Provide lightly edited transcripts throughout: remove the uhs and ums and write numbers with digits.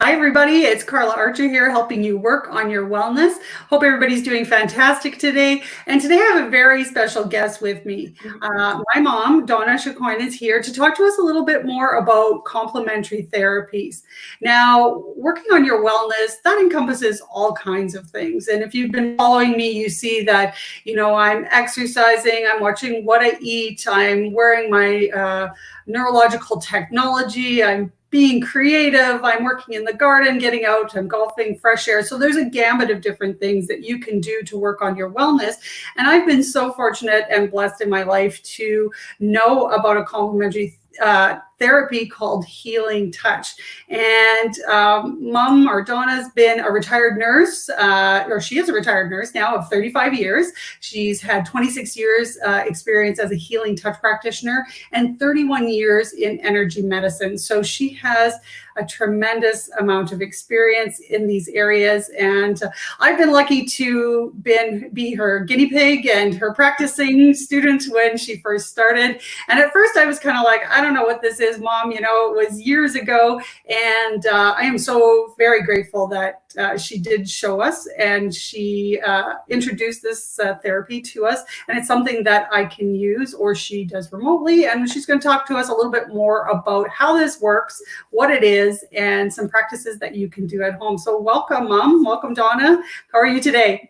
Hi, everybody. It's 𝗧𝗿𝗲 here, helping you work on your wellness. Hope everybody's doing fantastic today. And today I have a very special guest with me. My mom, Donna Chicoine, is here to talk to us a little bit more about complementary therapies. Now, working on your wellness, that encompasses all kinds of things. And if you've been following me, you see that, I'm exercising, I'm watching what I eat, I'm wearing my neurological technology, I'm being creative, I'm working in the garden, getting out, I'm golfing, fresh air. So there's a gamut of different things that you can do to work on your wellness. And I've been so fortunate and blessed in my life to know about a complementary therapy called Healing Touch. And Mom, or Donna's been a retired nurse, or she is a retired nurse now of 35 years. She's had 26 years experience as a Healing Touch practitioner and 31 years in energy medicine. So she has a tremendous amount of experience in these areas. And I've been lucky to be her guinea pig and her practicing student when she first started. And at first I was kind of like, I don't know what this is, Mom. It was years ago. And I am so very grateful that she did show us, and she introduced this therapy to us. And it's something that I can use, or she does remotely. And she's going to talk to us a little bit more about how this works, what it is, and some practices that you can do at home. So welcome, Mom. Welcome, Donna. How are you today?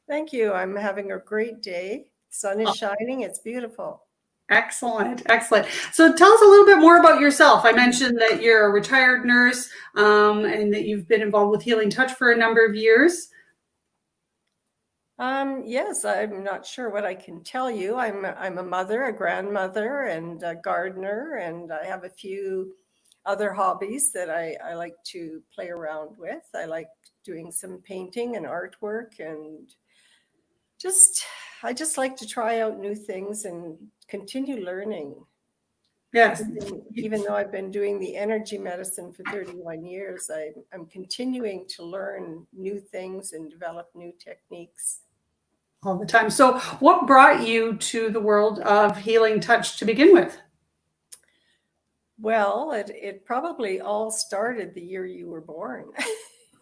Thank you. I'm having a great day. Sun is shining. It's beautiful. Excellent. Excellent. So tell us a little bit more about yourself. I mentioned that you're a retired nurse and that you've been involved with Healing Touch for a number of years. Yes, I'm not sure what I can tell you. I'm a mother, a grandmother, and a gardener, and I have a few other hobbies that I like to play around with. I like doing some painting and artwork, and I just like to try out new things and continue learning. Yes. Even though I've been doing the energy medicine for 31 years, I'm continuing to learn new things and develop new techniques. All the time. So what brought you to the world of Healing Touch to begin with? Well, it probably all started the year you were born.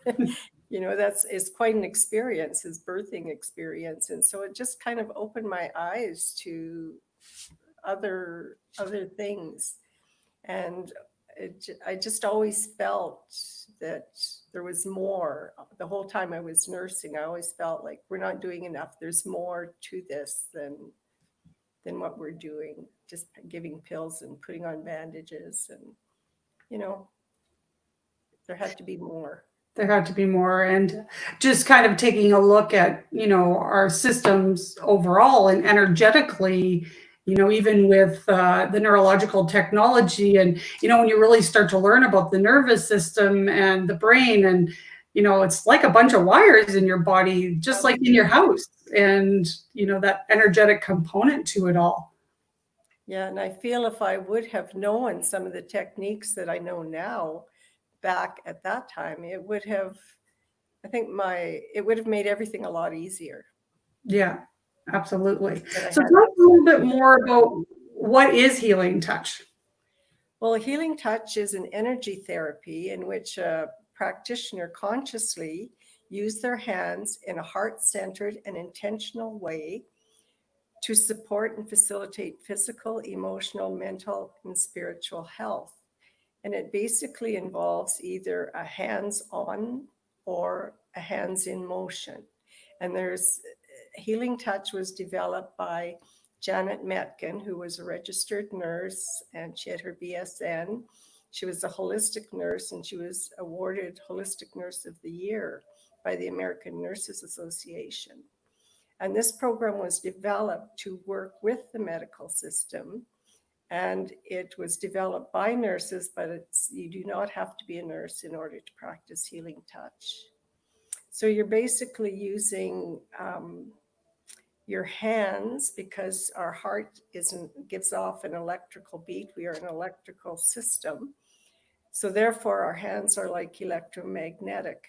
It's quite an experience, his birthing experience. And so it just kind of opened my eyes to other things. And I just always felt that there was more. The whole time I was nursing, I always felt like we're not doing enough. There's more to this than what we're doing, just giving pills and putting on bandages. And, there had to be more. There had to be more. And just kind of taking a look at, our systems overall and energetically, even with the neurological technology, and, when you really start to learn about the nervous system and the brain, and, it's like a bunch of wires in your body, just like in your house, and, that energetic component to it all. Yeah. And I feel if I would have known some of the techniques that I know now back at that time, it would have made everything a lot easier. Yeah, absolutely. So tell us a little bit more about what is Healing Touch? Well, Healing Touch is an energy therapy in which a practitioner consciously use their hands in a heart-centered and intentional way to support and facilitate physical, emotional, mental, and spiritual health. And it basically involves either a hands-on or a hands-in motion. And Healing Touch was developed by Janet Metkin, who was a registered nurse, and she had her BSN. She was a holistic nurse, and she was awarded Holistic Nurse of the Year by the American Nurses Association. And this program was developed to work with the medical system. And it was developed by nurses, but you do not have to be a nurse in order to practice Healing Touch. So you're basically using your hands, because our heart gives off an electrical beat. We are an electrical system. So therefore, our hands are like electromagnetic.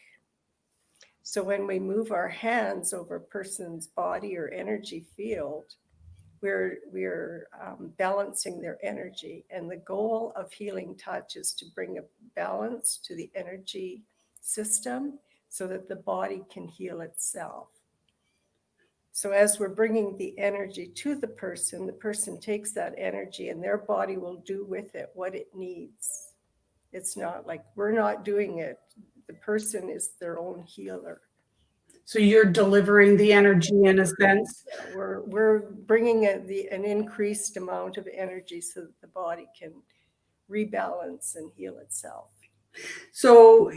So when we move our hands over a person's body or energy field, we're balancing their energy. And the goal of Healing Touch is to bring a balance to the energy system so that the body can heal itself. So as we're bringing the energy to the person takes that energy and their body will do with it what it needs. It's not like we're not doing it. The person is their own healer. So you're delivering the energy in a sense. We're bringing an increased amount of energy so that the body can rebalance and heal itself. So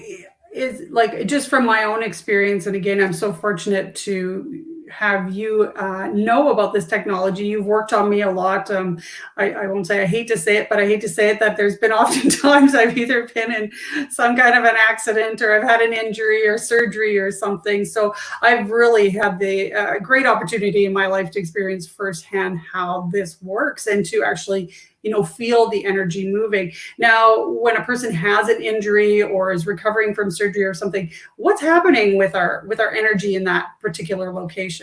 is like, just from my own experience, and again, I'm so fortunate to have you know about this technology. You've worked on me a lot. I won't say I hate to say it, but I hate to say it, that there's been oftentimes I've either been in some kind of an accident or I've had an injury or surgery or something. So I've really had the great opportunity in my life to experience firsthand how this works and to actually, you know, feel the energy moving. Now, when a person has an injury or is recovering from surgery or something, what's happening with our energy in that particular location?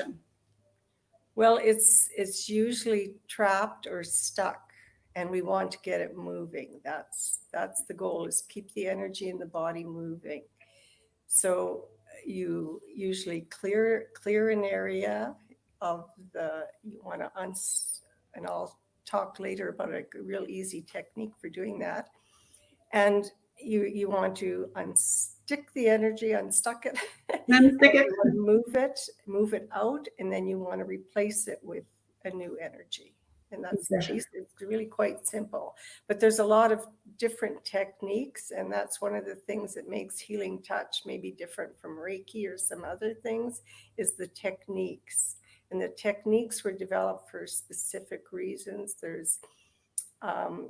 Well, it's usually trapped or stuck, and we want to get it moving. That's the goal, is keep the energy in the body moving. So you usually clear an area of you want to and I'll talk later about a real easy technique for doing that. And you want to unstick the energy, unstuck it, Unstick it. move it out, and then you want to replace it with a new energy. And that's it's really quite simple. But there's a lot of different techniques, and that's one of the things that makes Healing Touch maybe different from Reiki or some other things, is the techniques. And the techniques were developed for specific reasons. There's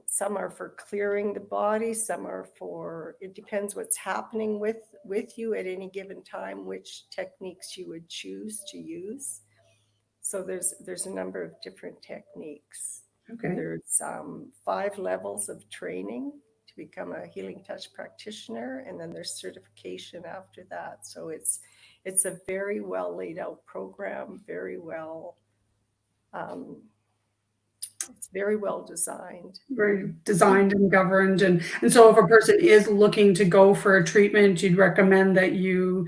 some are for clearing the body, some are for, it depends what's happening with you at any given time, which techniques you would choose to use. So there's a number of different techniques. Okay. There's 5 levels of training to become a Healing Touch practitioner, and then there's certification after that. So it's a very well laid out program, very well it's very well designed. Very designed and governed. And so if a person is looking to go for a treatment, you'd recommend that you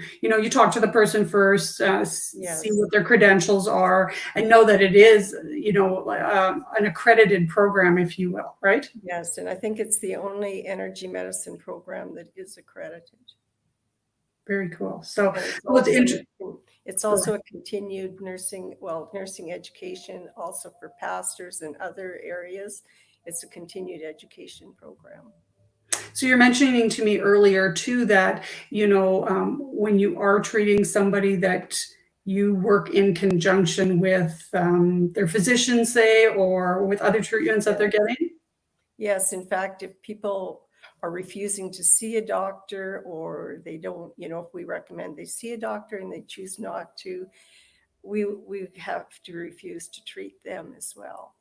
talk to the person first, see what their credentials are, and know that it is, an accredited program, if you will, right? Yes, and I think it's the only energy medicine program that is accredited. Very cool. So it's also a continued nursing education, also for pastors and other areas. It's a continued education program. So you're mentioning to me earlier too that, when you are treating somebody, that you work in conjunction with their physician, say, or with other treatments that they're getting? Yes, in fact, if people are refusing to see a doctor, or they don't, if we recommend they see a doctor and they choose not to, we have to refuse to treat them as well,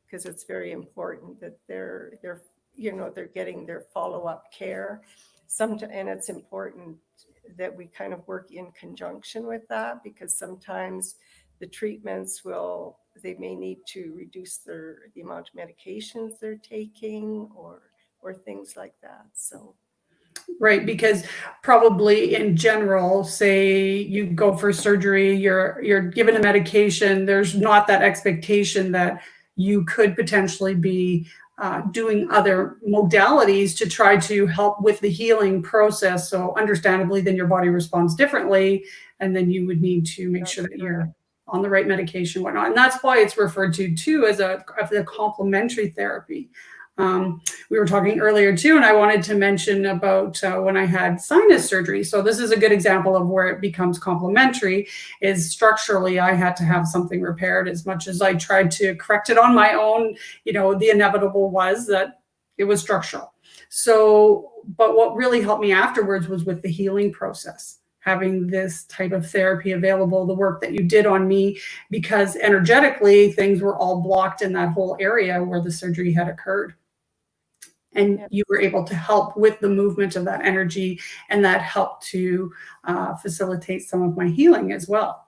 because it's very important that they're getting their follow-up care. And it's important that we kind of work in conjunction with that, because sometimes the treatments they may need to reduce the amount of medications they're taking, or things like that. So right, because probably in general, say you go for surgery, you're given a medication, there's not that expectation that you could potentially be doing other modalities to try to help with the healing process. So understandably, then your body responds differently, and then you would need to make sure that you're on the right medication, whatnot. And that's why it's referred to too as a complementary therapy. We were talking earlier too, and I wanted to mention about when I had sinus surgery. So this is a good example of where it becomes complementary. Is structurally, I had to have something repaired. As much as I tried to correct it on my own, the inevitable was that it was structural. So, but what really helped me afterwards was with the healing process, having this type of therapy available, the work that you did on me, because energetically things were all blocked in that whole area where the surgery had occurred. And you were able to help with the movement of that energy, and that helped to facilitate some of my healing as well.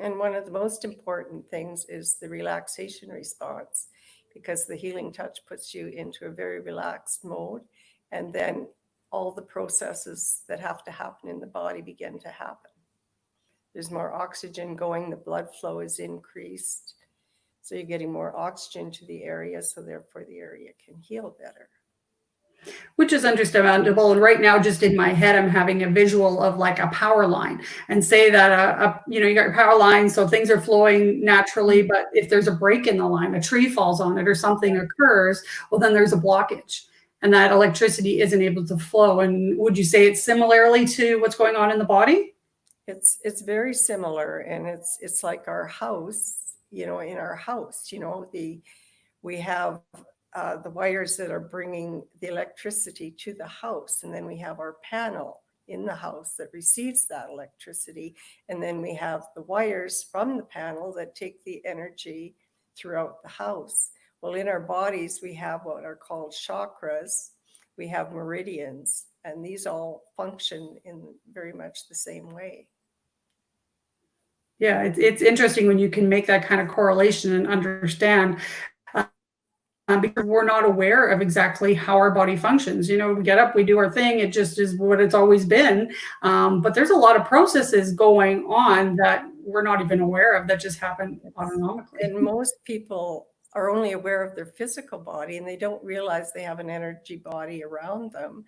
And one of the most important things is the relaxation response, because the Healing Touch puts you into a very relaxed mode. And then all the processes that have to happen in the body begin to happen. There's more oxygen going, the blood flow is increased. So you're getting more oxygen to the area, so therefore the area can heal better. Which is understandable. And right now, just in my head, I'm having a visual of like a power line, and say that you got your power line, so things are flowing naturally. But if there's a break in the line, a tree falls on it or something occurs, well, then there's a blockage, and that electricity isn't able to flow. And would you say it's similarly to what's going on in the body? It's very similar, and it's like our house. In our house, we have the wires that are bringing the electricity to the house. And then we have our panel in the house that receives that electricity. And then we have the wires from the panel that take the energy throughout the house. Well, in our bodies, we have what are called chakras. We have meridians, and these all function in very much the same way. Yeah, it's interesting when you can make that kind of correlation and understand. Because we're not aware of exactly how our body functions. We get up, we do our thing. It just is what it's always been. But there's a lot of processes going on that we're not even aware of that just happen autonomically. And most people are only aware of their physical body, and they don't realize they have an energy body around them,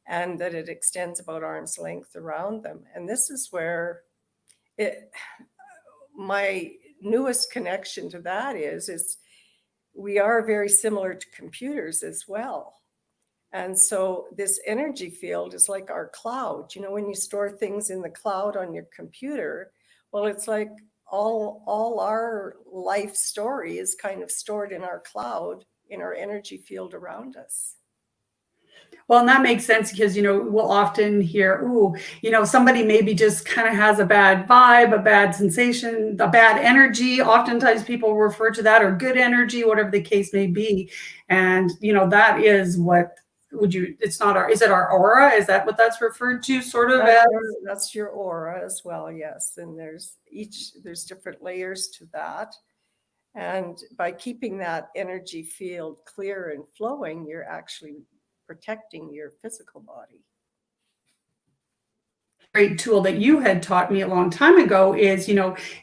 and that it extends about arm's length around them. And this is where my newest connection to that is we are very similar to computers as well. And so this energy field is like our cloud. When you store things in the cloud on your computer, well, it's like all our life story is kind of stored in our cloud, in our energy field around us. Well, and that makes sense because, we'll often hear, somebody maybe just kind of has a bad vibe, a bad sensation, a bad energy. Oftentimes people refer to that, or good energy, whatever the case may be. And, that is what is it our aura? Is that what that's referred to sort of as? That's your aura as well, yes. And there's different layers to that. And by keeping that energy field clear and flowing, you're actually protecting your physical body. Great tool that you had taught me a long time ago is,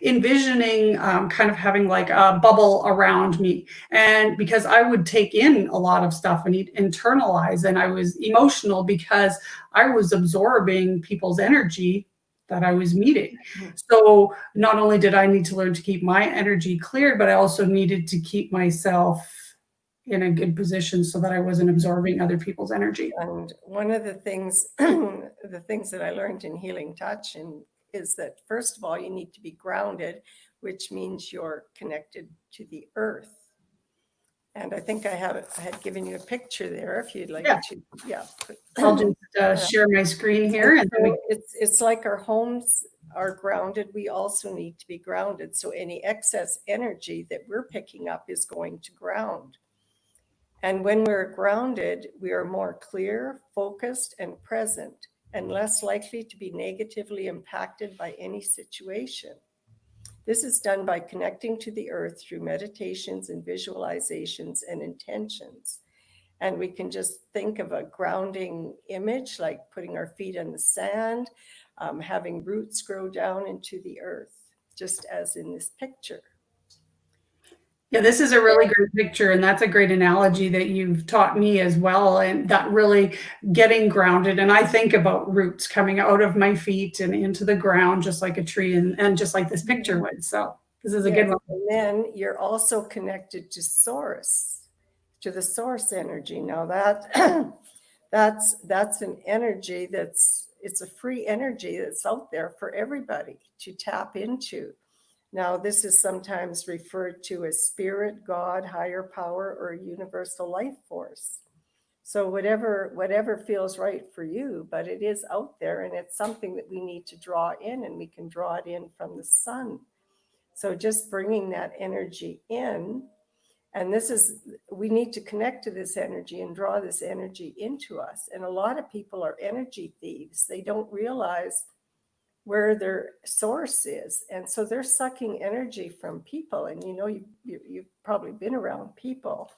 envisioning kind of having like a bubble around me. And because I would take in a lot of stuff and internalize, and I was emotional because I was absorbing people's energy that I was meeting. So not only did I need to learn to keep my energy cleared, but I also needed to keep myself in a good position so that I wasn't absorbing other people's energy. And one of the things, the things that I learned in Healing Touch is that, first of all, you need to be grounded, which means you're connected to the earth. And I think I had given you a picture there if you'd like to. Yeah. I'll just share my screen here. And so it's like our homes are grounded. We also need to be grounded. So any excess energy that we're picking up is going to ground. And when we're grounded, we are more clear, focused, and present, and less likely to be negatively impacted by any situation. This is done by connecting to the earth through meditations and visualizations and intentions. And we can just think of a grounding image, like putting our feet in the sand, having roots grow down into the earth, just as in this picture. Yeah, this is a really great picture, and that's a great analogy that you've taught me as well, and that really getting grounded. And I think about roots coming out of my feet and into the ground, just like a tree, and just like this picture would. So this is a good one. And then you're also connected to source, to the source energy. Now that's an energy it's a free energy that's out there for everybody to tap into. Now, this is sometimes referred to as spirit, God, higher power, or universal life force. So whatever feels right for you, but it is out there, and it's something that we need to draw in, and we can draw it in from the sun. So just bringing that energy in, and we need to connect to this energy and draw this energy into us. And a lot of people are energy thieves. They don't realize where their source is. And so they're sucking energy from people. And you've probably been around people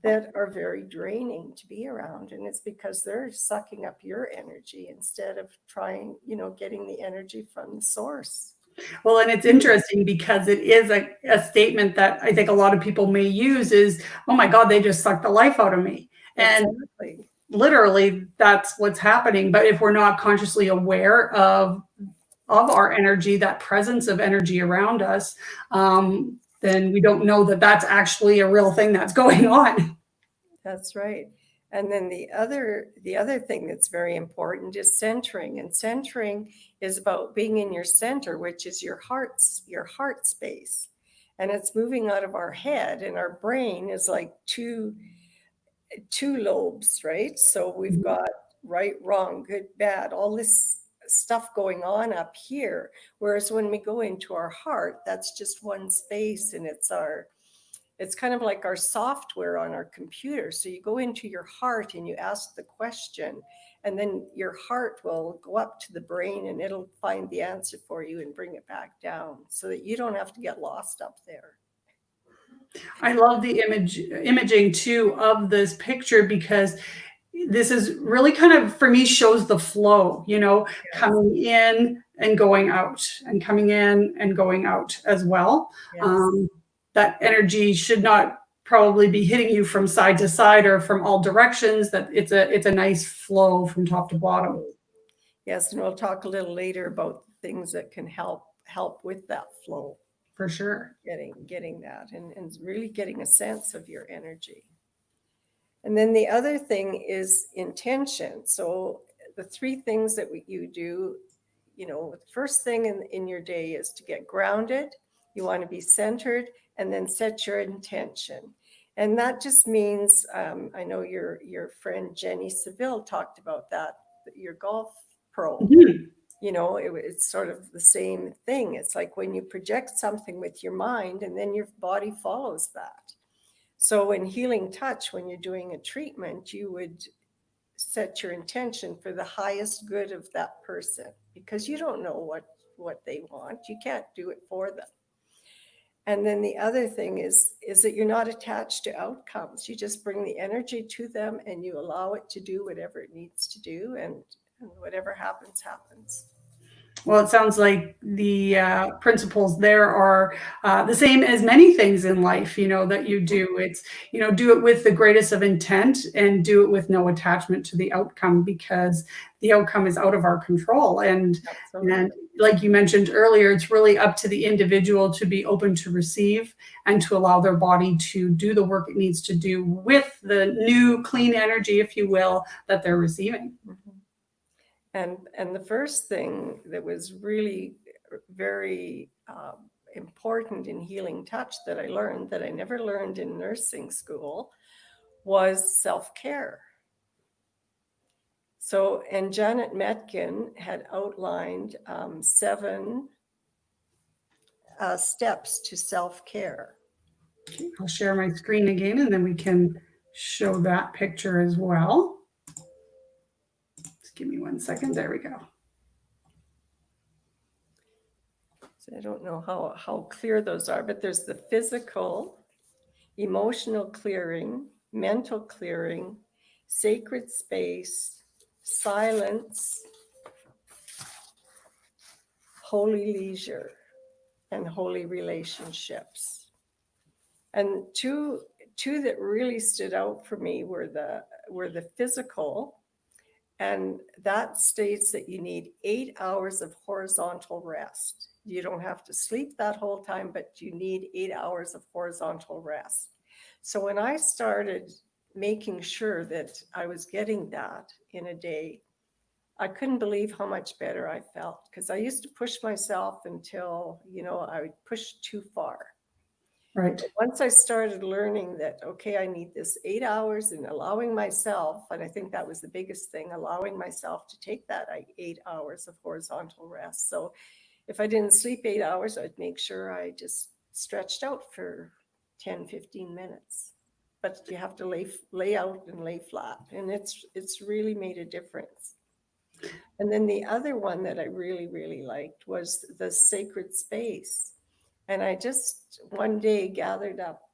that are very draining to be around. And it's because they're sucking up your energy instead of trying, getting the energy from the source. Well, and it's interesting because it is a statement that I think a lot of people may use is, oh my God, they just sucked the life out of me. And Exactly. literally that's what's happening. But if we're not consciously aware of our energy, that presence of energy around us, then we don't know that that's actually a real thing that's going on. That's right. And then the other thing that's very important is centering. And centering is about being in your center, which is your heart space. And it's moving out of our head, and our brain is like two lobes, right? So we've got right, wrong, good, bad, all this stuff going on up here. Whereas when we go into our heart, that's just one space, and it's kind of like our software on our computer. So you go into your heart and you ask the question, and then your heart will go up to the brain and it'll find the answer for you and bring it back down so that you don't have to get lost up there. I love the imaging too of this picture, because this is really kind of, for me, shows the flow, Yes. coming in and going out, and coming in and going out as well. Yes. That energy should not probably be hitting you from side to side or from all directions, that it's a nice flow from top to bottom. Yes, and we'll talk a little later about things that can help with that flow. For sure. Getting that and really getting a sense of your energy. And then the other thing is intention. So the three things that you do, the first thing in your day is to get grounded. You want to be centered, and then set your intention. And that just means, I know your friend 𝗪𝗲𝗃𝗍𝗃 talked about that, your golf pro. Mm-hmm. It's sort of the same thing. It's like when you project something with your mind, and then your body follows that. So in Healing Touch, when you're doing a treatment, you would set your intention for the highest good of that person, because you don't know what they want. You can't do it for them. And then the other thing is that you're not attached to outcomes. You just bring the energy to them and you allow it to do whatever it needs to do, and whatever happens, happens. Well, it sounds like the principles there are the same as many things in life, that you do. It's, do it with the greatest of intent, and do it with no attachment to the outcome, because the outcome is out of our control. And like you mentioned earlier, it's really up to the individual to be open to receive, and to allow their body to do the work it needs to do with the new clean energy, if you will, that they're receiving. Mm-hmm. And the first thing that was really very important in Healing Touch that I learned, that I never learned in nursing school, was self-care. So, and Janet Metkin had outlined 7 steps to self-care. Okay, I'll share my screen again, and then we can show that picture as well. Give me 1 second. There we go. So I don't know how clear those are, but there's the physical, emotional clearing, mental clearing, sacred space, silence, holy leisure, and holy relationships. And two that really stood out for me were the physical. And that states that you need 8 hours of horizontal rest. You don't have to sleep that whole time, but you need 8 hours of horizontal rest. So when I started making sure that I was getting that in a day, I couldn't believe how much better I felt, because I used to push myself until, I would push too far. Right. But once I started learning that, okay, I need this 8 hours, and allowing myself, and I think that was the biggest thing, allowing myself to take that 8 hours of horizontal rest. So if I didn't sleep 8 hours, I'd make sure I just stretched out for 10, 15 minutes. But you have to lay out and lay flat. And it's really made a difference. And then the other one that I really, really liked was the sacred space. And I just one day gathered up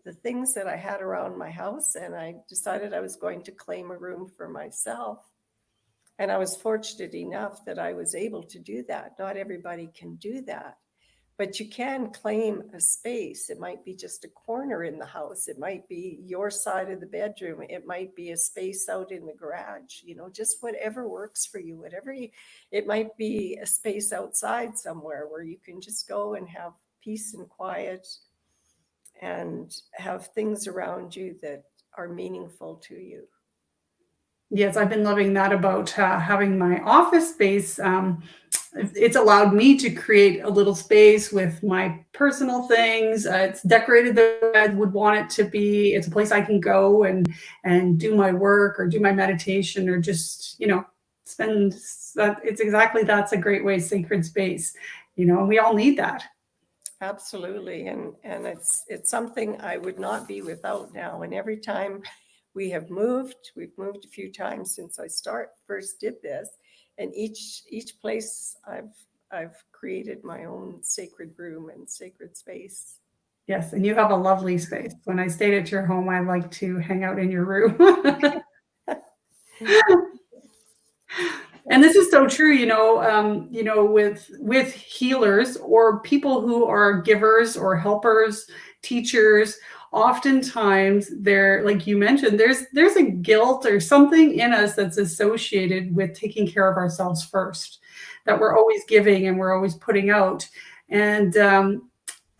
the things that I had around my house, and I decided I was going to claim a room for myself. And I was fortunate enough that I was able to do that. Not everybody can do that. But you can claim a space. It might be just a corner in the house. It might be your side of the bedroom. It might be a space out in the garage, just whatever works for you, it might be a space outside somewhere where you can just go and have peace and quiet and have things around you that are meaningful to you. Yes, I've been loving that about having my office space. It's allowed me to create a little space with my personal things. It's decorated the way I would want it to be. It's a place I can go and do my work or do my meditation or just, spend. It's exactly, that's a great way, sacred space, and we all need that. Absolutely. And it's something I would not be without now. And every time we've moved a few times since I first did this. And each place I've created my own sacred room and sacred space. Yes, and you have a lovely space. When I stayed at your home, I like to hang out in your room. And this is so true, with healers or people who are givers or helpers, teachers. Oftentimes, like you mentioned, there's a guilt or something in us that's associated with taking care of ourselves first, that we're always giving and we're always putting out. And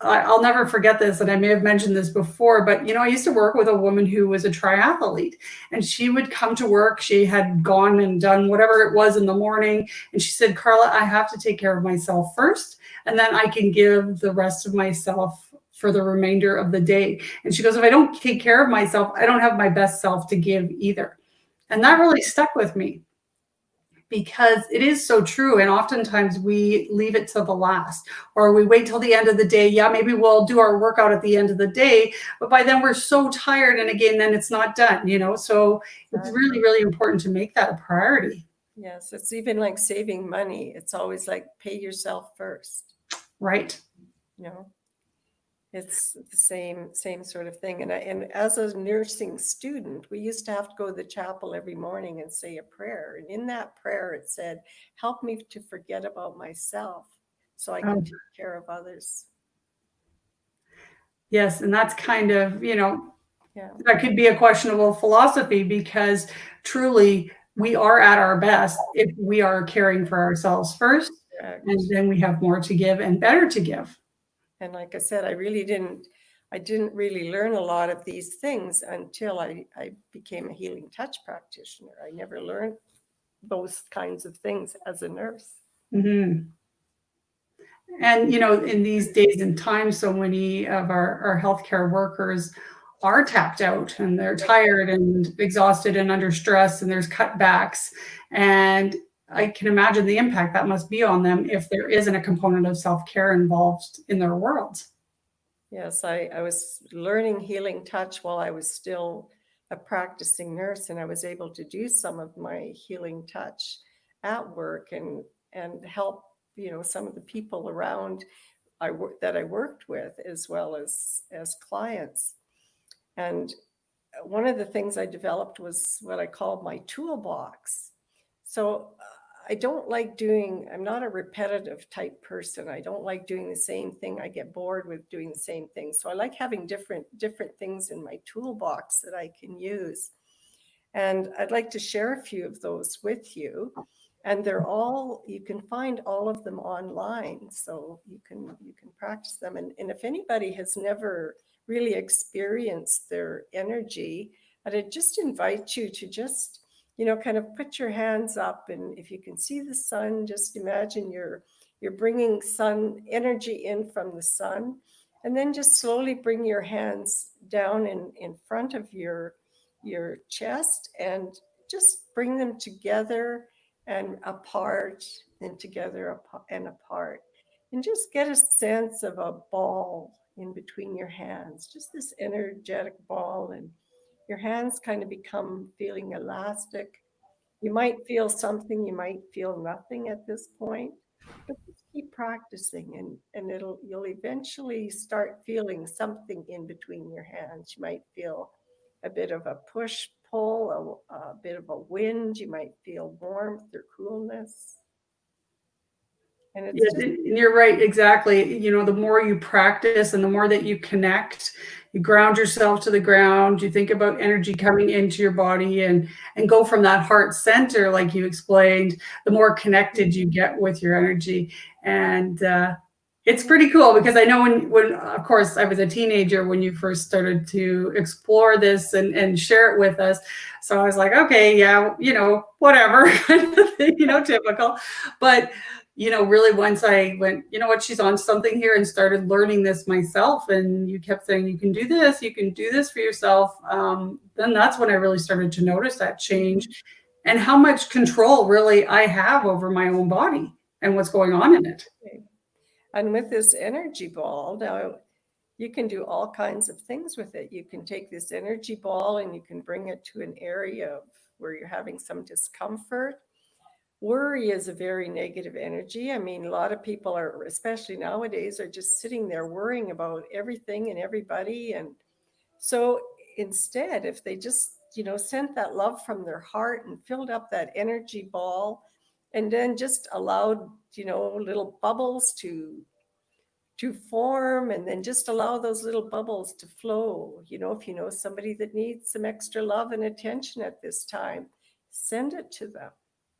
I'll never forget this, and I may have mentioned this before, but I used to work with a woman who was a triathlete, and she would come to work. She had gone and done whatever it was in the morning, and she said, "Carla, I have to take care of myself first, and then I can give the rest of myself for the remainder of the day." And she goes, "If I don't take care of myself, I don't have my best self to give either." And that really stuck with me, because it is so true. And oftentimes we leave it to the last, or we wait till the end of the day. Yeah, maybe we'll do our workout at the end of the day, but by then we're so tired. And again, then it's not done, so it's really, really important to make that a priority. Yes, it's even like saving money. It's always like pay yourself first. Right. It's the same sort of thing. And as a nursing student, we used to have to go to the chapel every morning and say a prayer. And in that prayer, it said, "Help me to forget about myself so I can take care of others." Yes. And that's kind of, that could be a questionable philosophy, because truly we are at our best if we are caring for ourselves first. Correct. And then we have more to give and better to give. And like I said, I didn't really learn a lot of these things until I became a healing touch practitioner. I never learned those kinds of things as a nurse. Mm-hmm. And, in these days and times, so many of our healthcare workers are tapped out, and they're tired and exhausted and under stress, and there's cutbacks. And I can imagine the impact that must be on them if there isn't a component of self-care involved in their world. Yes, I was learning healing touch while I was still a practicing nurse, and I was able to do some of my healing touch at work and help, some of the people around that I worked with, as well as clients. And one of the things I developed was what I called my toolbox. So I'm not a repetitive type person. I don't like doing the same thing. I get bored with doing the same thing. So I like having different things in my toolbox that I can use. And I'd like to share a few of those with you. And you can find all of them online. So you can practice them. And if anybody has never really experienced their energy, I'd just invite you to just kind of put your hands up, and if you can see the sun, just imagine you're bringing sun energy in from the sun, and then just slowly bring your hands down in front of your chest, and just bring them together and apart, and together and apart, and just get a sense of a ball in between your hands, just this energetic ball, and your hands kind of become feeling elastic. You might feel something, you might feel nothing at this point, but just keep practicing, and you'll eventually start feeling something in between your hands. You might feel a bit of a push pull, a bit of a wind. You might feel warmth or coolness. And it's Yes, and you're right, exactly. You know, the more you practice and the more that you connect, you ground yourself to the ground, you think about energy coming into your body and go from that heart center, like you explained, the more connected you get with your energy. And it's pretty cool because I know when of course I was a teenager when you first started to explore this and share it with us. So I was like, okay, yeah, you know, whatever, kind of thing, you know, typical. But you know, really once I went, you know what, she's on something here, and started learning this myself, and you kept saying, you can do this for yourself. Then that's when I really started to notice that change and how much control really I have over my own body and what's going on in it. And with this energy ball, now you can do all kinds of things with it. You can take this energy ball and you can bring it to an area where you're having some discomfort. Worry is a very negative energy. I mean, a lot of people are, especially nowadays, are just sitting there worrying about everything and everybody. And so instead, if they just, sent that love from their heart and filled up that energy ball, and then just allowed, little bubbles to form, and then just allow those little bubbles to flow. If you know somebody that needs some extra love and attention at this time, send it to them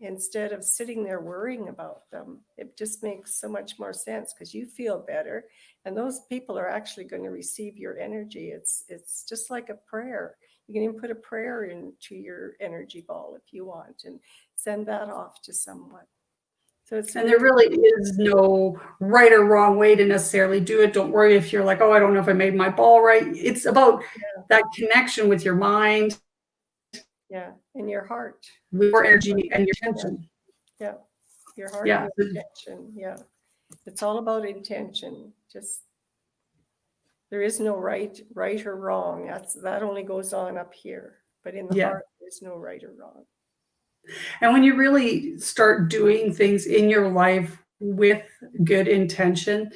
instead of sitting there worrying about them. It just makes so much more sense because you feel better, and those people are actually going to receive your energy. It's just like a prayer. You can even put a prayer into your energy ball if you want and send that off to someone. So and there really is no right or wrong way to necessarily do it. Don't worry if you're like, oh, I don't know if I made my ball right. It's about that connection with your mind. Yeah, in your heart. Your energy and your intention. Yeah, your heart and your intention. Yeah, it's all about intention. Just there is no right or wrong. That only goes on up here. But in the heart, there's no right or wrong. And when you really start doing things in your life with good intention,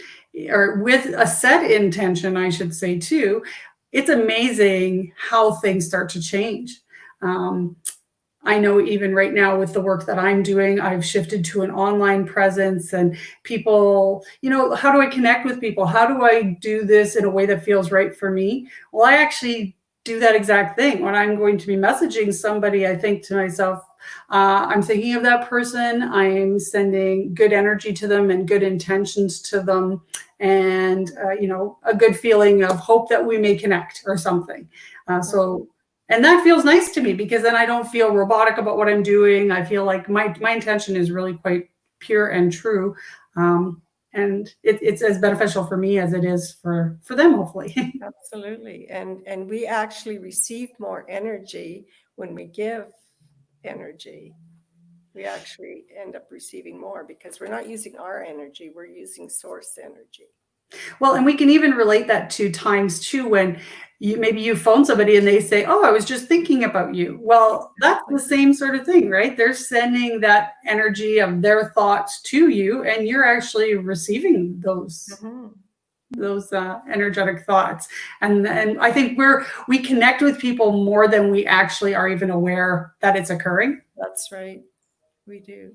or with a set intention, I should say too, it's amazing how things start to change. I know even right now with the work that I'm doing, I've shifted to an online presence, and people, how do I connect with people? How do I do this in a way that feels right for me? Well, I actually do that exact thing. When I'm going to be messaging somebody, I think to myself, I'm thinking of that person. I'm sending good energy to them and good intentions to them, and a good feeling of hope that we may connect or something. And that feels nice to me because then I don't feel robotic about what I'm doing. I feel like my intention is really quite pure and true. And it's as beneficial for me as it is for them, hopefully. Absolutely. And we actually receive more energy when we give energy. We actually end up receiving more because we're not using our energy, we're using source energy. Well, and we can even relate that to times too when maybe you phone somebody and they say, oh, I was just thinking about you. Well, that's the same sort of thing, right? They're sending that energy of their thoughts to you, and you're actually receiving those energetic thoughts. And I think we connect with people more than we actually are even aware that it's occurring. That's right. We do.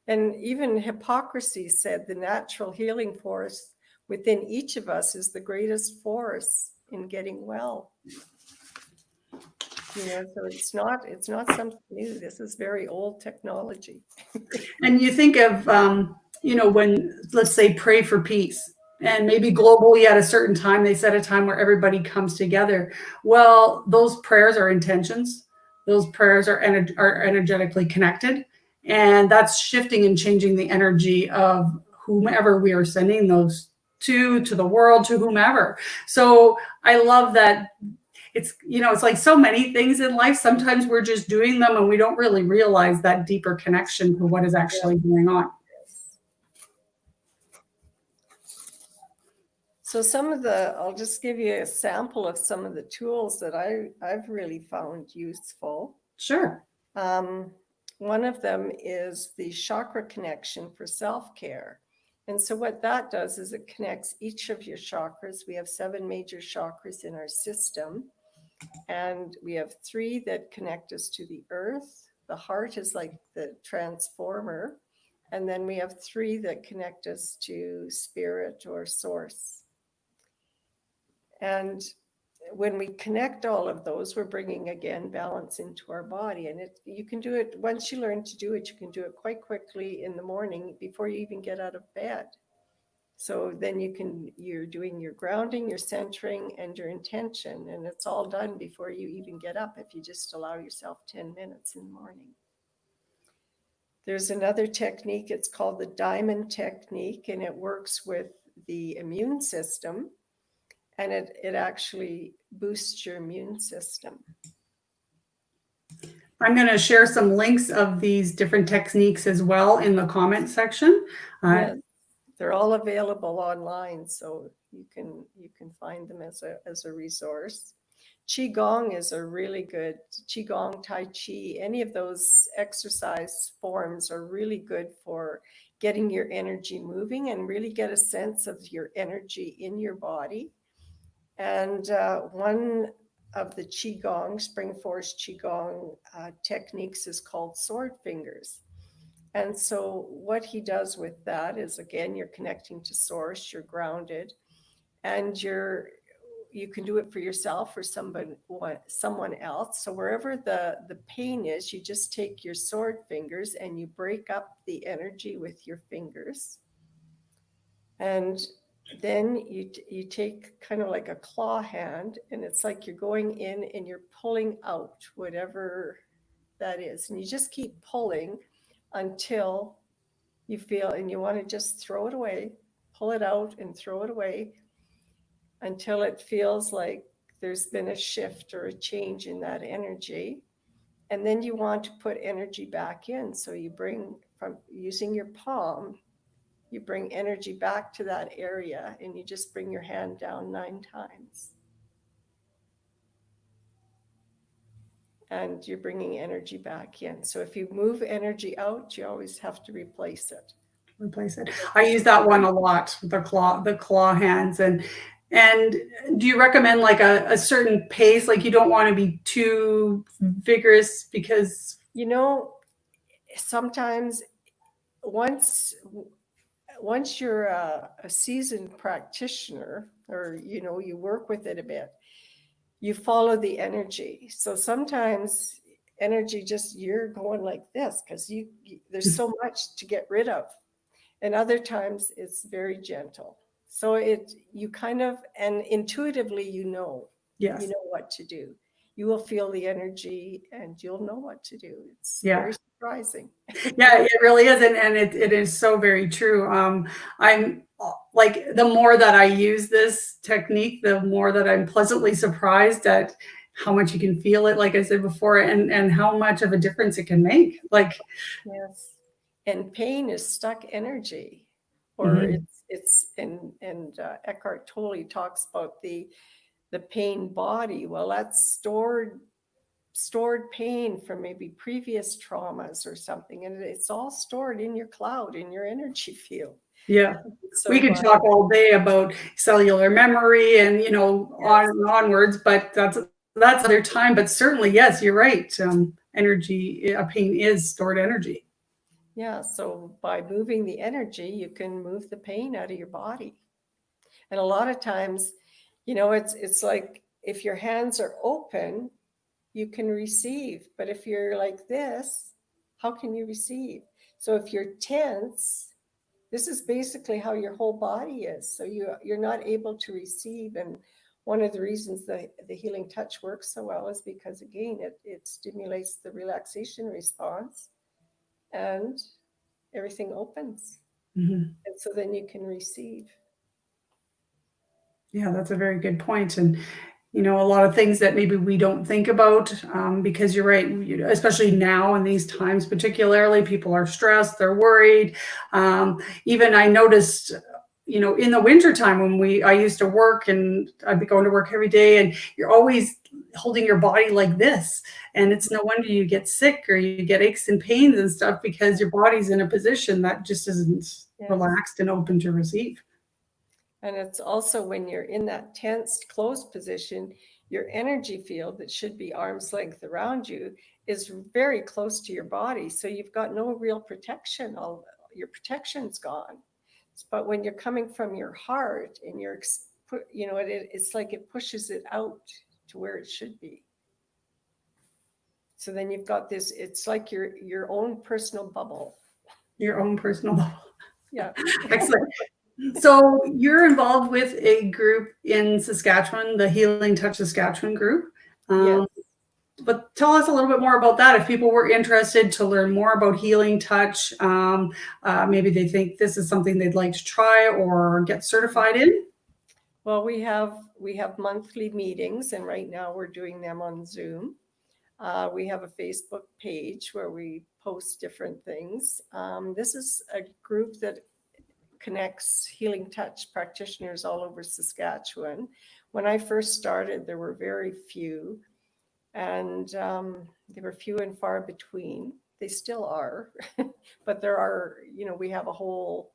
And even Hippocrates said the natural healing force within each of us is the greatest force in getting well. So it's not something new. This is very old technology. And you think of, when, let's say, pray for peace, and maybe globally at a certain time, they set a time where everybody comes together. Well, those prayers are intentions. Those prayers are energetically connected. And that's shifting and changing the energy of whomever we are sending those to the world, to whomever. So I love that. It's like so many things in life. Sometimes we're just doing them and we don't really realize that deeper connection to what is actually going on. So I'll just give you a sample of some of the tools that I've really found useful. Sure. One of them is the chakra connection for self-care. And so what that does is it connects each of your chakras. We have 7 major chakras in our system. And we have 3 that connect us to the earth. The heart is like the transformer. And then we have 3 that connect us to spirit or source. And when we connect all of those, we're bringing, again, balance into our body. And you can do it, once you learn to do it, you can do it quite quickly in the morning before you even get out of bed. So then you're doing your grounding, your centering, and your intention. And it's all done before you even get up if you just allow yourself 10 minutes in the morning. There's another technique, it's called the diamond technique, and it works with the immune system. And it actually boosts your immune system. I'm going to share some links of these different techniques as well in the comment section. Yes, they're all available online, so you can find them as a resource. Qigong is a really good, Qigong, Tai Chi, any of those exercise forms are really good for getting your energy moving and really get a sense of your energy in your body. And one of the Qigong, Spring Force Qigong techniques is called sword fingers. And so what he does with that is, again, you're connecting to source, you're grounded, and you can do it for yourself or someone else. So wherever the pain is, you just take your sword fingers and you break up the energy with your fingers. And then you take kind of like a claw hand, and it's like you're going in and you're pulling out whatever that is. And you just keep pulling until you feel, and you want to just throw it away, pull it out and throw it away until it feels like there's been a shift or a change in that energy. And then you want to put energy back in. So you bring, from using your palm, you bring energy back to that area, and you just bring your hand down 9 times. And you're bringing energy back in. So if you move energy out, you always have to replace it. I use that one a lot, the claw hands. And do you recommend like a certain pace? Like you don't want to be too vigorous because, sometimes once you're a seasoned practitioner, or you work with it a bit, you follow the energy. So sometimes energy you're going like this because there's so much to get rid of, and other times it's very gentle. So you kind of, and intuitively yes, you know what to do. You will feel the energy and you'll know what to do. It's very surprising. Yeah, it really is. And it is so very true. I'm like, the more that I use this technique, the more that I'm pleasantly surprised at how much you can feel it, like I said before, and how much of a difference it can make. Like, yes. And pain is stuck energy, or it's Eckhart Tolle talks about the pain body. Well, that's stored pain from maybe previous traumas or something, and it's all stored in your cloud, in your energy field. Yeah, so we could talk all day about cellular memory and on and onwards, but that's other time. But certainly, yes, you're right. Energy, pain is stored energy. Yeah, so by moving the energy, you can move the pain out of your body. And a lot of times, it's like if your hands are open, you can receive. But if you're like this, how can you receive? So if you're tense, this is basically how your whole body is. So you're not able to receive. And one of the reasons the healing touch works so well is because, again, it stimulates the relaxation response and everything opens. And so then you can receive. Yeah, that's a very good point. And a lot of things that maybe we don't think about, because you're right, especially now in these times, particularly, people are stressed, they're worried. Even I noticed, in the wintertime when I used to work, and I'd be going to work every day, and you're always holding your body like this. And it's no wonder you get sick or you get aches and pains and stuff, because your body's in a position that just isn't Yes. relaxed and open to receive. And it's also when you're in that tense, closed position, your energy field that should be arm's length around you is very close to your body. So you've got no real protection. All your protection's gone. But when you're coming from your heart and you're, it's like it pushes it out to where it should be. So then you've got this, it's like your own personal bubble. Your own personal bubble. Yeah. Excellent. So you're involved with a group in Saskatchewan, the Healing Touch Saskatchewan group. Yes. But tell us a little bit more about that. If people were interested to learn more about Healing Touch, maybe they think this is something they'd like to try or get certified in. Well, we have monthly meetings, and right now we're doing them on Zoom. We have a Facebook page where we post different things. This is a group that connects Healing Touch practitioners all over Saskatchewan. When I first started, there were very few, and they were few and far between. They still are, but there are, we have a whole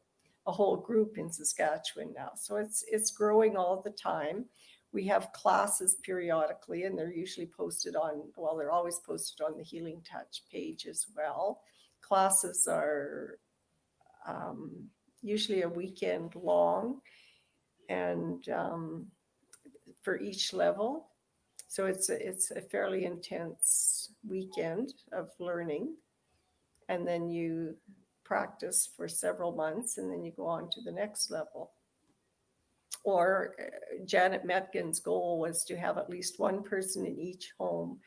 group in Saskatchewan now. So it's growing all the time. We have classes periodically, and they're usually posted on, well, they're always posted on the Healing Touch page as well. Classes are usually a weekend long, and for each level. So it's a fairly intense weekend of learning, and then you practice for several months, and then you go on to the next level. Or Janet Metgen's goal was to have at least one person in each home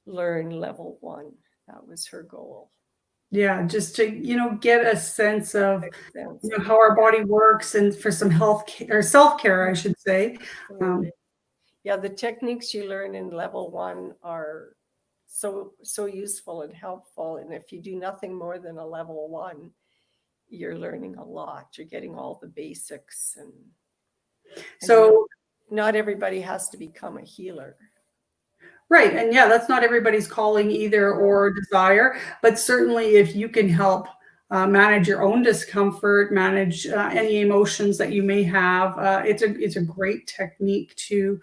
learn level 1. That was her goal. Yeah, just to, get a sense of how our body works, and for some health care, or self-care, I should say. Yeah, the techniques you learn in level 1 are so useful and helpful. And if you do nothing more than a level 1, you're learning a lot. You're getting all the basics. And so not everybody has to become a healer. Right. And yeah, that's not everybody's calling either or desire, but certainly if you can help manage your own discomfort, manage any emotions that you may have, it's a great technique to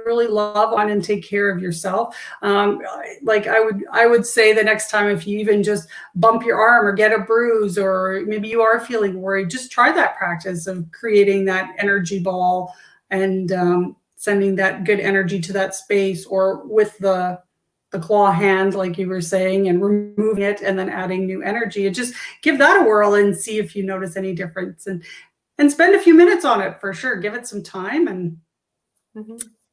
really love on and take care of yourself. Like I would say the next time, if you even just bump your arm or get a bruise, or maybe you are feeling worried, just try that practice of creating that energy ball and sending that good energy to that space, or with the claw hand, like you were saying, and removing it and then adding new energy, and just give that a whirl and see if you notice any difference, and spend a few minutes on it for sure. Give it some time. And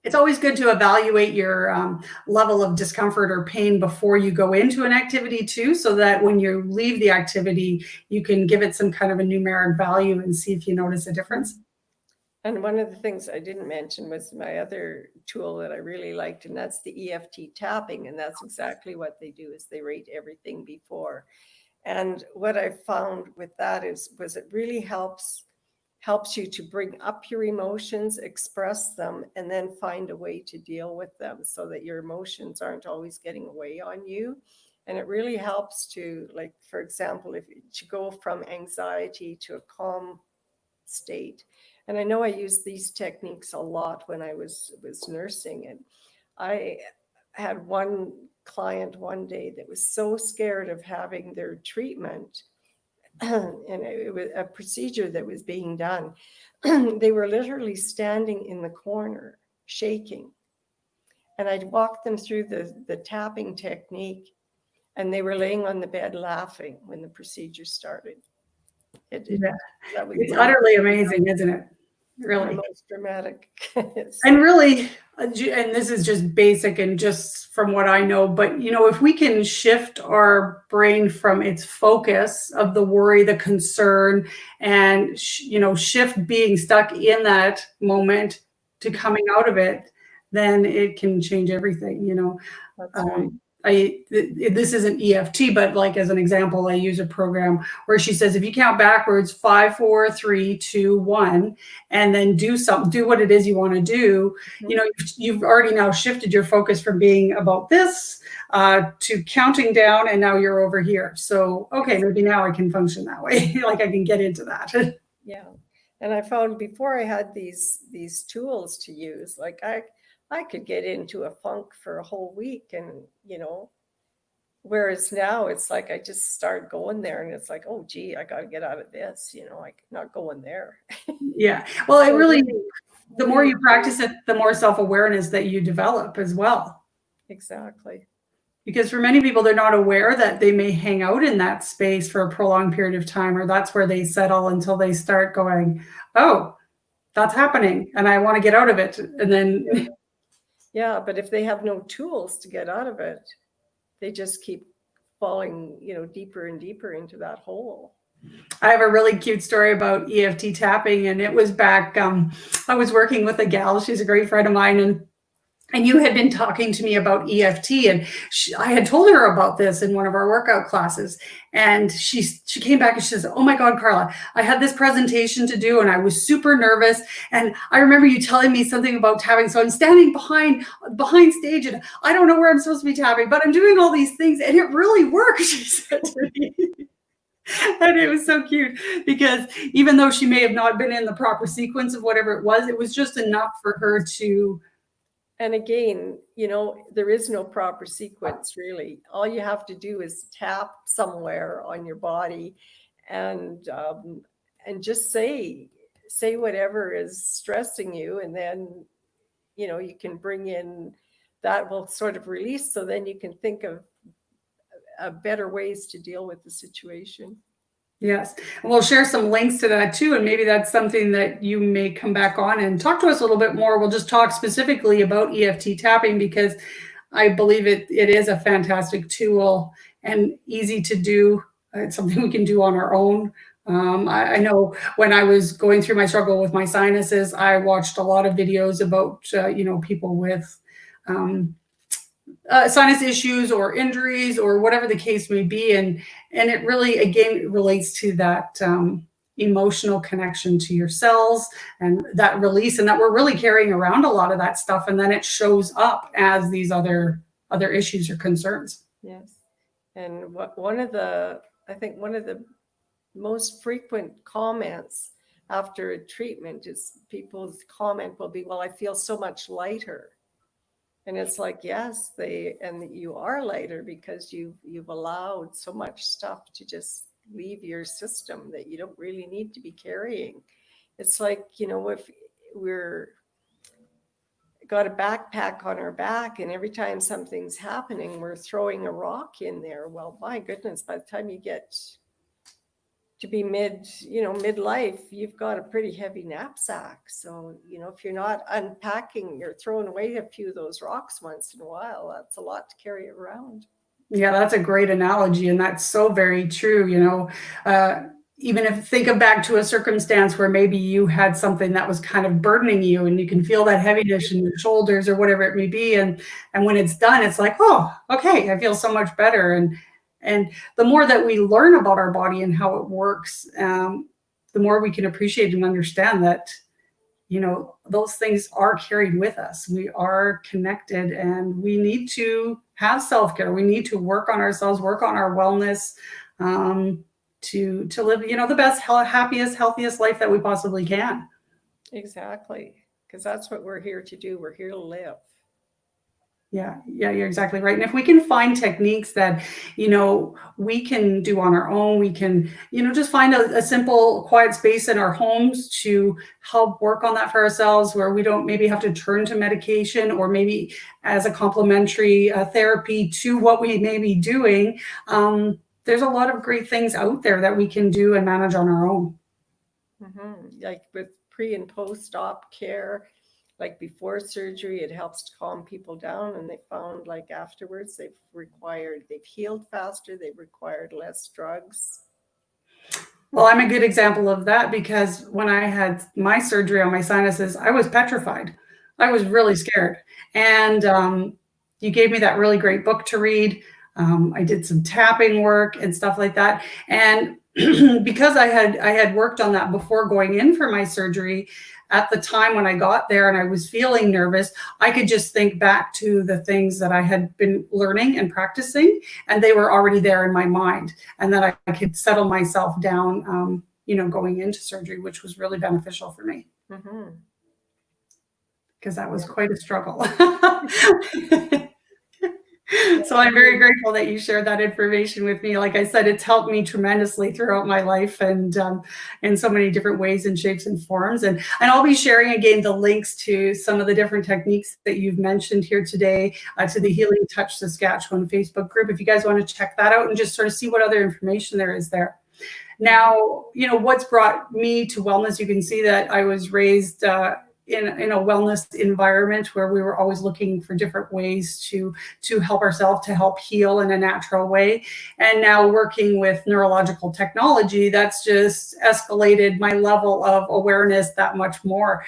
it's always good to evaluate your level of discomfort or pain before you go into an activity too, so that when you leave the activity, you can give it some kind of a numeric value and see if you notice a difference. And one of the things I didn't mention was my other tool that I really liked, and that's the EFT tapping. And that's exactly what they do, is they rate everything before. And what I found with that was it really helps you to bring up your emotions, express them, and then find a way to deal with them, so that your emotions aren't always getting away on you. And it really helps to, like, for example, if you go from anxiety to a calm state. And I know I used these techniques a lot when I was nursing. And I had one client one day that was so scared of having their treatment, and it was a procedure that was being done. They were literally standing in the corner, shaking. And I'd walk them through the tapping technique, and they were laying on the bed laughing when the procedure started. It's utterly amazing, isn't it? Really. The most dramatic. And really, and this is just basic and just from what I know, but if we can shift our brain from its focus of the worry, the concern, and shift being stuck in that moment to coming out of it, then it can change everything. That's right. this isn't EFT, but like as an example, I use a program where she says, if you count backwards, 5, 4, 3, 2, 1, and then do what it is you want to do, you know, you've already now shifted your focus from being about this to counting down, and now you're over here. So, okay, maybe now I can function that way. Like I can get into that. Yeah. And I found before I had these tools to use, like I could get into a funk for a whole week, and, you know, whereas now it's like I just start going there and it's like, oh, gee, I got to get out of this, you know, like not going there. Yeah. Well, it really, the more you practice it, the more self-awareness that you develop as well. Exactly. Because for many people, they're not aware that they may hang out in that space for a prolonged period of time, or that's where they settle until they start going, oh, that's happening and I want to get out of it. And then. Yeah, but if they have no tools to get out of it, they just keep falling, you know, deeper and deeper into that hole. I have a really cute story about EFT tapping, and it was back, I was working with a gal, she's a great friend of mine, and you had been talking to me about EFT, and I had told her about this in one of our workout classes, and she came back and she says, oh my God, Carla, I had this presentation to do and I was super nervous, and I remember you telling me something about tapping, so I'm standing behind stage and I don't know where I'm supposed to be tapping, but I'm doing all these things and it really works, she said to me. And it was so cute because even though she may have not been in the proper sequence of whatever it was just enough for her to. And again, you know, there is no proper sequence, really. All you have to do is tap somewhere on your body and just say whatever is stressing you. And then, you know, you can bring in, that will sort of release. So then you can think of better ways to deal with the situation. Yes. And we'll share some links to that too. And maybe that's something that you may come back on and talk to us a little bit more. We'll just talk specifically about EFT tapping because I believe it is a fantastic tool and easy to do. It's something we can do on our own. I know when I was going through my struggle with my sinuses, I watched a lot of videos about, you know, people with sinus issues or injuries or whatever the case may be. And it really, again, relates to that emotional connection to your cells and that release, and that we're really carrying around a lot of that stuff. And then it shows up as these other issues or concerns. Yes. And one of the most frequent comments after a treatment is people's comment will be, well, I feel so much lighter. And it's like, yes, and you are lighter because you've allowed so much stuff to just leave your system that you don't really need to be carrying. It's like, you know, if we're got a backpack on our back and every time something's happening, we're throwing a rock in there. Well, my goodness, by the time you get to be midlife, you've got a pretty heavy knapsack. So, you know, if you're not unpacking, you're throwing away a few of those rocks once in a while. That's a lot to carry around. Yeah, that's a great analogy. And that's so very true. You know, even if think back to a circumstance where maybe you had something that was kind of burdening you and you can feel that heaviness in your shoulders or whatever it may be. And when it's done, it's like, oh, okay, I feel so much better. And the more that we learn about our body and how it works, the more we can appreciate and understand that, you know, those things are carried with us. We are connected and we need to have self-care. We need to work on ourselves, work on our wellness, to live, you know, the best, happiest, healthiest life that we possibly can. Exactly. Because that's what we're here to do. We're here to live. Yeah, you're exactly right. And if we can find techniques that, you know, we can do on our own, we can, you know, just find a simple, quiet space in our homes to help work on that for ourselves, where we don't maybe have to turn to medication or maybe as a complementary therapy to what we may be doing. There's a lot of great things out there that we can do and manage on our own. Mm-hmm. Like with pre and post-op care. Like before surgery, it helps to calm people down. And they found like afterwards, they've healed faster. They've required less drugs. Well, I'm a good example of that because when I had my surgery on my sinuses, I was petrified. I was really scared. And You gave me that really great book to read. I did some tapping work and stuff like that. And because I had worked on that before going in for my surgery, at the time when I got there and I was feeling nervous, I could just think back to the things that I had been learning and practicing, and they were already there in my mind. And then I could settle myself down, going into surgery, which was really beneficial for me. Because that was quite a struggle. So I'm very grateful that you shared that information with me. Like I said, it's helped me tremendously throughout my life, and in so many different ways and shapes and forms. And I'll be sharing again the links to some of the different techniques that you've mentioned here today to the Healing Touch Saskatchewan Facebook group, if you guys want to check that out and just sort of see what other information there is there. Now, what's brought me to wellness, you can see that I was raised in a wellness environment where we were always looking for different ways to help ourselves, to help heal in a natural way. And now working with neurological technology, that's just escalated my level of awareness that much more.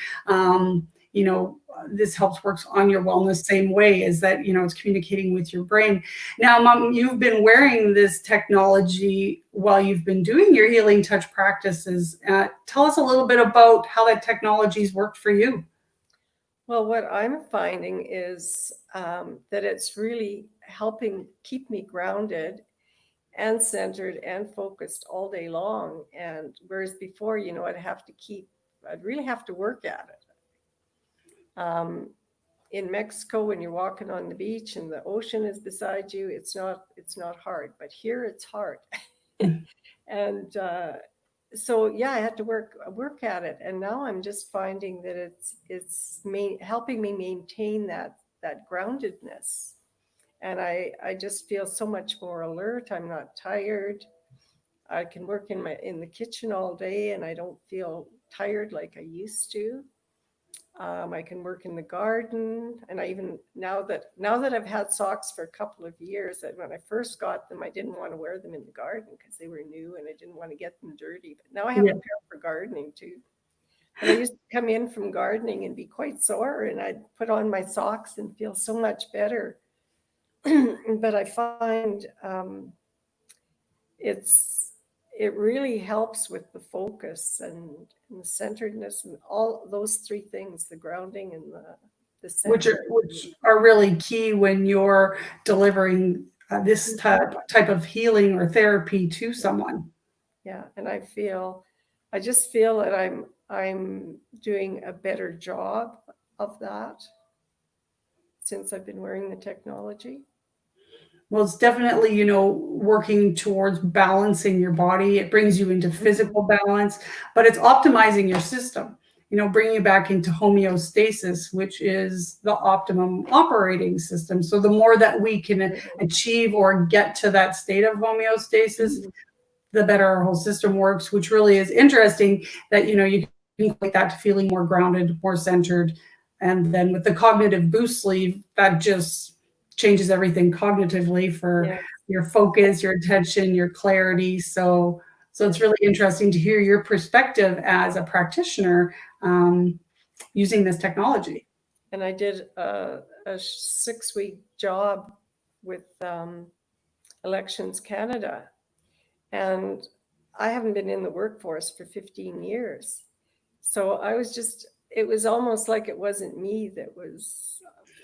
This helps works on your wellness same way, is that, it's communicating with your brain. Now, Mom, you've been wearing this technology while you've been doing your healing touch practices. Tell us a little bit about how that technology's worked for you. Well, what I'm finding is that it's really helping keep me grounded and centered and focused all day long. And whereas before, I'd really have to work at it. In Mexico, when you're walking on the beach and the ocean is beside you, it's not hard, but here it's hard. And so yeah, I had to work at it, and now I'm just finding that it's helping me maintain that groundedness, and I just feel so much more alert. I'm not tired. I can work in the kitchen all day, and I don't feel tired like I used to. I can work in the garden, and I even now that I've had socks for a couple of years, that when I first got them, I didn't want to wear them in the garden because they were new and I didn't want to get them dirty. But now I have a pair for gardening too. And I used to come in from gardening and be quite sore, and I'd put on my socks and feel so much better. But I find it really helps with the focus and the centeredness and all those three things, the grounding and the center. Which are really key when you're delivering this type of healing or therapy to someone. Yeah, and I just feel that I'm doing a better job of that since I've been wearing the technology. Well, it's definitely, working towards balancing your body. It brings you into physical balance, but it's optimizing your system, bringing you back into homeostasis, which is the optimum operating system. So the more that we can achieve or get to that state of homeostasis, the better our whole system works, which really is interesting that, you can equate that to feeling more grounded, more centered. And then with the cognitive boost sleeve, that just changes everything cognitively for your focus, your attention, your clarity. So it's really interesting to hear your perspective as a practitioner using this technology. And I did a 6-week job with Elections Canada, and I haven't been in the workforce for 15 years. So it was almost like it wasn't me that was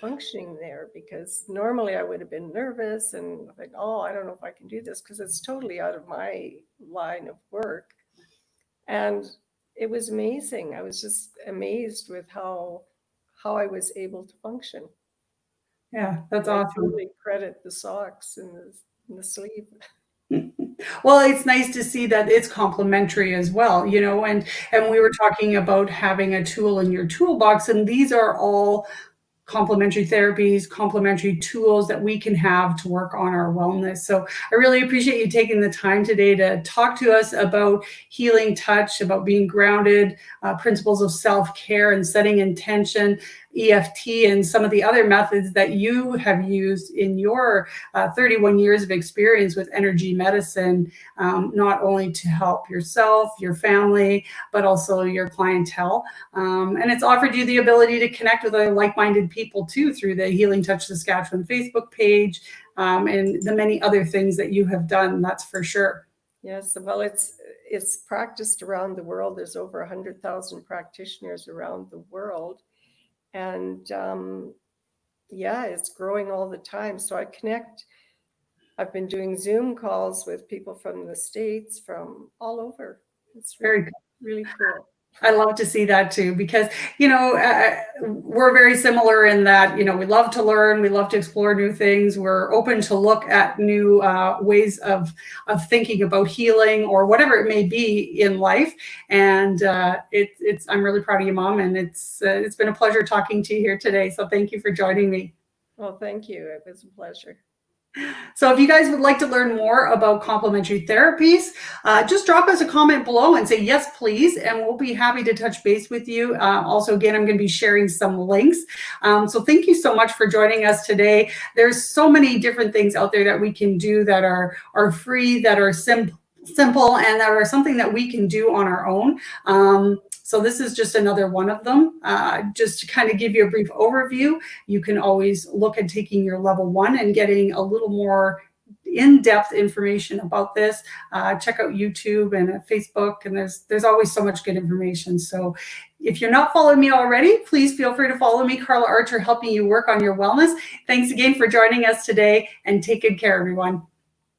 functioning there, because normally I would have been nervous and like, oh, I don't know if I can do this because it's totally out of my line of work. And it was amazing. I was just amazed with how I was able to function. Yeah, that's awesome. I really credit the socks and the sleeve. Well, it's nice to see that it's complementary as well, and we were talking about having a tool in your toolbox, and these are all complementary therapies, complementary tools that we can have to work on our wellness. So I really appreciate you taking the time today to talk to us about healing touch, about being grounded, principles of self-care and setting intention. EFT and some of the other methods that you have used in your 31 years of experience with energy medicine, not only to help yourself, your family, but also your clientele. And it's offered you the ability to connect with other like-minded people too through the Healing Touch Saskatchewan Facebook page, and the many other things that you have done, that's for sure. Yes, well, it's practiced around the world. There's over 100,000 practitioners around the world. And yeah, it's growing all the time. So I've been doing Zoom calls with people from the States, from all over. It's really, really cool. I love to see that too, because, you know, we're very similar in that, you know, we love to learn, we love to explore new things. We're open to look at new ways of thinking about healing or whatever it may be in life. And I'm really proud of you, Mom. And it's been a pleasure talking to you here today. So thank you for joining me. Well, thank you. It was a pleasure. So if you guys would like to learn more about complementary therapies, just drop us a comment below and say, yes, please. And we'll be happy to touch base with you. Also, again, I'm going to be sharing some links. So thank you so much for joining us today. There's so many different things out there that we can do that are free, that are simple, and that are something that we can do on our own. So this is just another one of them. Just to kind of give you a brief overview, you can always look at taking your level 1 and getting a little more in-depth information about this. Check out YouTube and Facebook, and there's always so much good information. So if you're not following me already, please feel free to follow me, Carla Archer, helping you work on your wellness. Thanks again for joining us today, and take good care, everyone.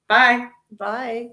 Bye. Bye.